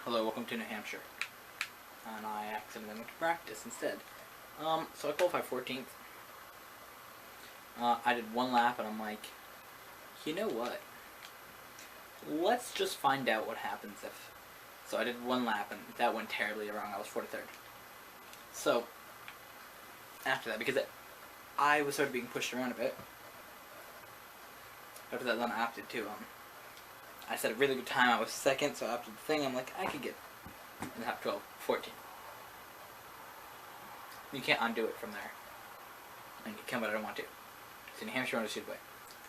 Hello, welcome to New Hampshire. And I accidentally went to practice instead. So I qualified 14th. I did one lap and I'm like, you know what? Let's just find out what happens if... So I did one lap and that went terribly wrong. I was 43rd. So, after that, because I was sort of being pushed around a bit. After that, then I opted to, I set a really good time. I was second, so after the thing, I'm like, I could get in the top 12, 14. You can't undo it from there. And you can, but I don't want to. So New Hampshire wanted to shoot away.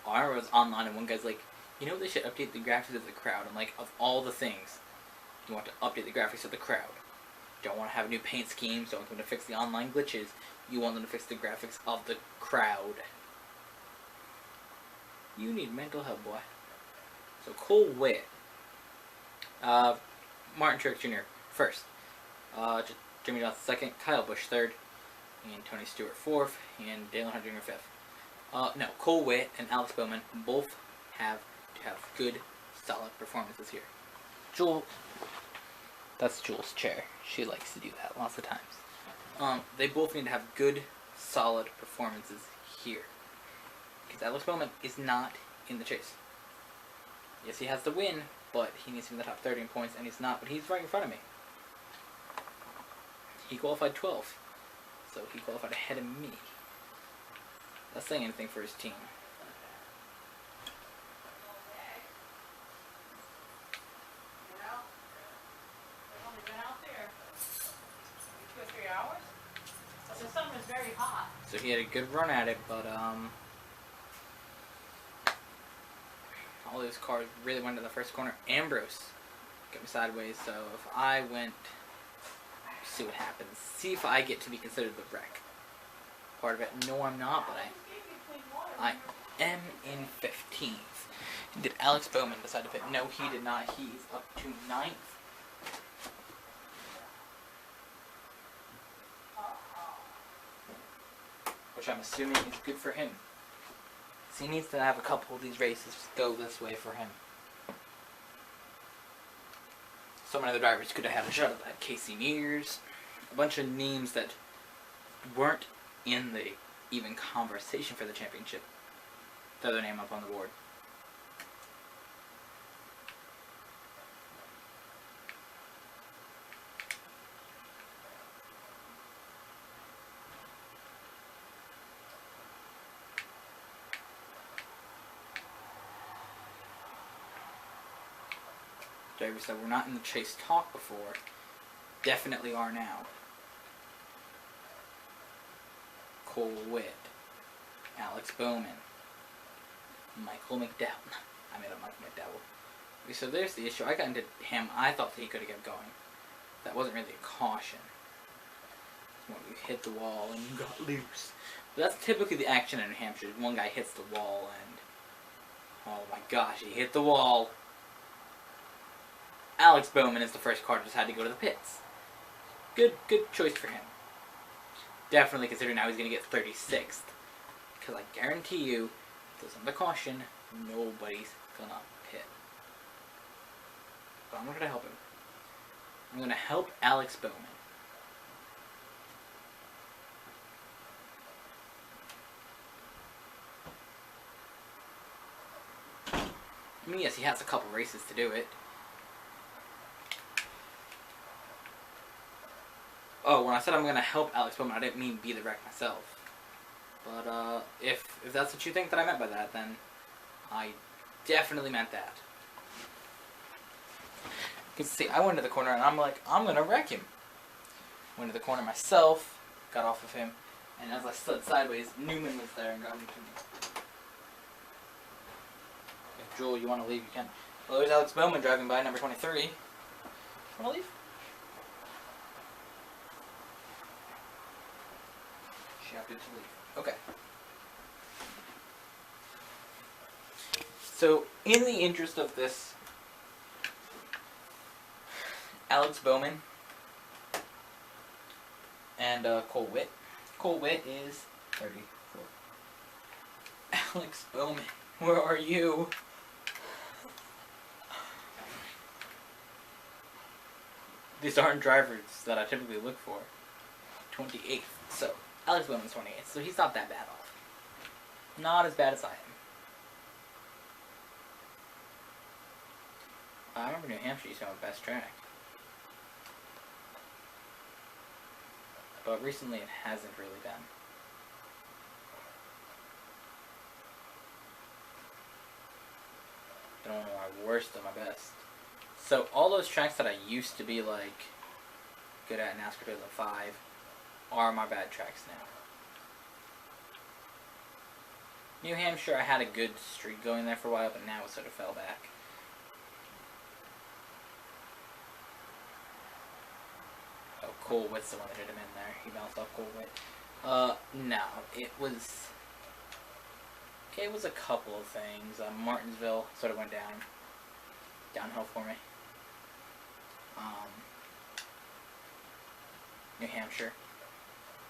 I was online, and one guy's like, you know, they should update the graphics of the crowd. I'm like, of all the things, you want to update the graphics of the crowd. Don't want to have new paint schemes. Don't want them to fix the online glitches. You want them to fix the graphics of the crowd. You need mental health, boy. So Cole Witt, Martin Truex Jr. first, Jimmy Johnson second, Kyle Busch third, and Tony Stewart fourth, and Dale Earnhardt Jr. fifth. No, Cole Witt and Alex Bowman both have to have good, solid performances here. That's Jules' chair. She likes to do that lots of times. They both need to have good, solid performances here. Because Alex Bowman is not in the chase. Yes, he has the win, but he needs to be in the top 30 in points, and he's not, but he's right in front of me. He qualified 12th, so he qualified ahead of me. That's saying anything for his team. So he had a good run at it, but all those cars really went to the first corner. Ambrose got me sideways, so if I went, see what happens. See if I get to be considered the wreck part of it. No, I'm not, but I am in 15th. Did Alex Bowman decide to pit? No, he did not. He's up to 9th. Which I'm assuming is good for him. So he needs to have a couple of these races go this way for him. So many other drivers could have had a shot at that. Casey Mears, a bunch of names that weren't in the even conversation for the championship. Throw their name up on the board. Drivers that were not in the chase talk before definitely are now. Cole Witt, Alex Bowman, Michael McDowell. I made up Michael McDowell. Okay, so there's the issue. I got into him. I thought that he could have kept going. That wasn't really a caution. When you hit the wall and you got loose. But that's typically the action in New Hampshire. One guy hits the wall and, oh my gosh, he hit the wall. Alex Bowman is the first car that just had to go to the pits. Good choice for him. Definitely considering now he's going to get 36th. Because I guarantee you, if there's under caution, nobody's going to pit. But I'm not going to help him. I'm going to help Alex Bowman. I mean, yes, he has a couple races to do it. Oh, when I said I'm going to help Alex Bowman, I didn't mean be the wreck myself. But, if that's what you think that I meant by that, then I definitely meant that. Because, see, I went to the corner and I'm like, I'm going to wreck him. Went to the corner myself, got off of him, and as I slid sideways, Newman was there and got into me. If Joel, you want to leave, you can. Well, there's Alex Bowman driving by, number 23. Want to leave? She opted to leave. Okay. So, in the interest of this, Alex Bowman and Cole Witt. Cole Witt is 34. Alex Bowman, where are you? these aren't drivers that I typically look for. 28th. So, Alex Bowman's 28th. So he's not that bad off. Not as bad as I am. I remember New Hampshire used to have a best track. But recently it hasn't really been. Don't know my worst or my best. So all those tracks that I used to be like good at in NASCAR 2005 are my bad tracks now. New Hampshire, I had a good streak going there for a while, but now it sort of fell back. Oh, Cole Witt's the one that hit him in there. He bounced off Cole Witt. No, it was... Okay, it was a couple of things. Martinsville sort of went downhill for me. New Hampshire.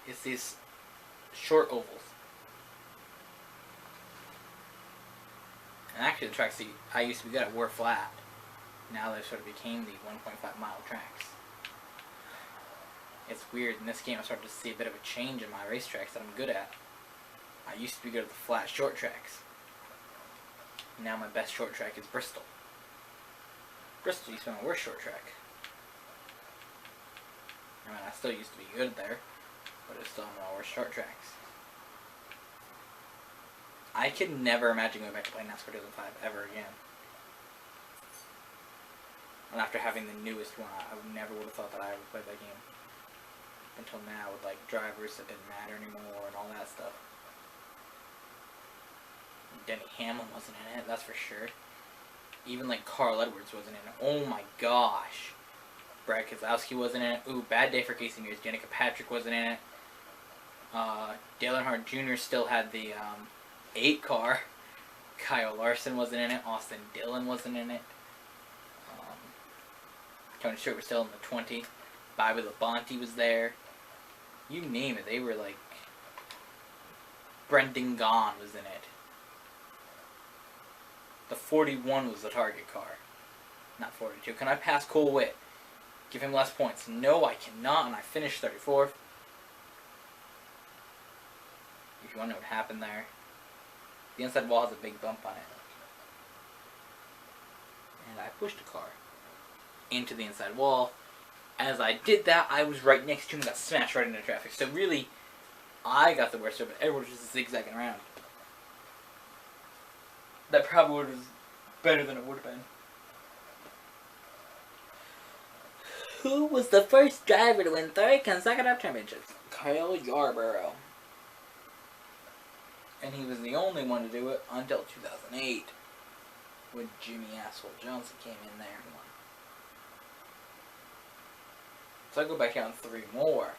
It's these short ovals. And actually the tracks that I used to be good at were flat. Now they sort of became the 1.5 mile tracks. It's weird, in this game I started to see a bit of a change in my racetracks that I'm good at. I used to be good at the flat short tracks. Now my best short track is Bristol. Bristol used to be my worst short track. I mean, I still used to be good there, but it's still one of my worst short tracks. I could never imagine going back to playing NASCAR 2005 ever again. And after having the newest one, I never would have thought that I would play that game. Until now, with like drivers that didn't matter anymore and all that stuff. Denny Hamlin wasn't in it, that's for sure. Even like Carl Edwards wasn't in it. Oh my gosh. Brad Keselowski wasn't in it. Ooh, bad day for Casey Mears. Danica Patrick wasn't in it. Dale Earnhardt Jr. still had the 8 car. Kyle Larson wasn't in it. Austin Dillon wasn't in it. Tony Stewart was still in the 20. Bobby Labonte was there. You name it, they were like... Brendan Gaughan was in it. The 41 was the target car. Not 42. Can I pass Cole Witt? Give him less points. No, I cannot, and I finished 34th. If you want to know what happened there. The inside wall has a big bump on it. And I pushed a car into the inside wall. As I did that, I was right next to him and got smashed right into traffic. So really, I got the worst of it. Everyone was just zigzagging around. That probably would have been better than it would have been. Who was the first driver to win 3 consecutive championships? Kyle Yarborough. And he was the only one to do it until 2008, when Jimmy Asshole Johnson came in there and won. So I go back down 3 more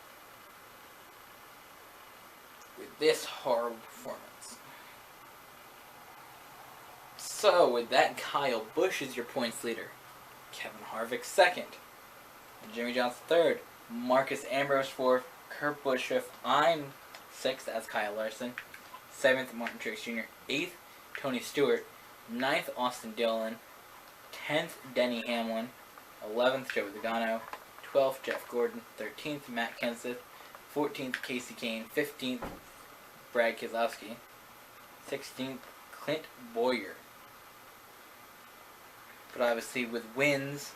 with this horrible performance. So with that, Kyle Busch is your points leader. Kevin Harvick 2nd. Jimmy Johnson 3rd. Marcus Ambrose 4th. Kurt Busch 5th. I'm 6th as Kyle Larson. 7th, Martin Truex Jr. 8th, Tony Stewart. 9th, Austin Dillon. 10th, Denny Hamlin. 11th, Joey Logano. 12th, Jeff Gordon. 13th, Matt Kenseth. 14th, Casey Kane. 15th, Brad Keselowski. 16th, Clint Bowyer. But obviously with wins,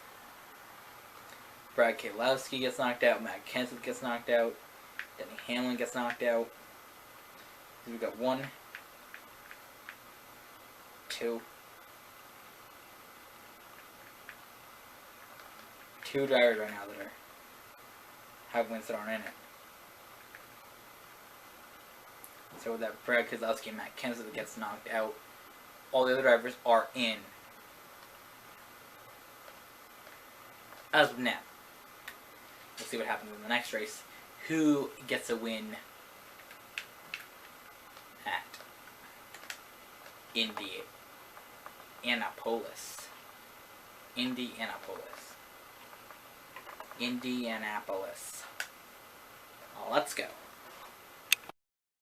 Brad Keselowski gets knocked out, Matt Kenseth gets knocked out, Denny Hamlin gets knocked out. We've got 1, 2 drivers right now that have wins that aren't in it. So with that, Brad Keselowski and Matt Kenseth that gets knocked out, all the other drivers are in. As of now. We'll see what happens in the next race. Who gets a win at Indianapolis? Indianapolis. Oh, let's go.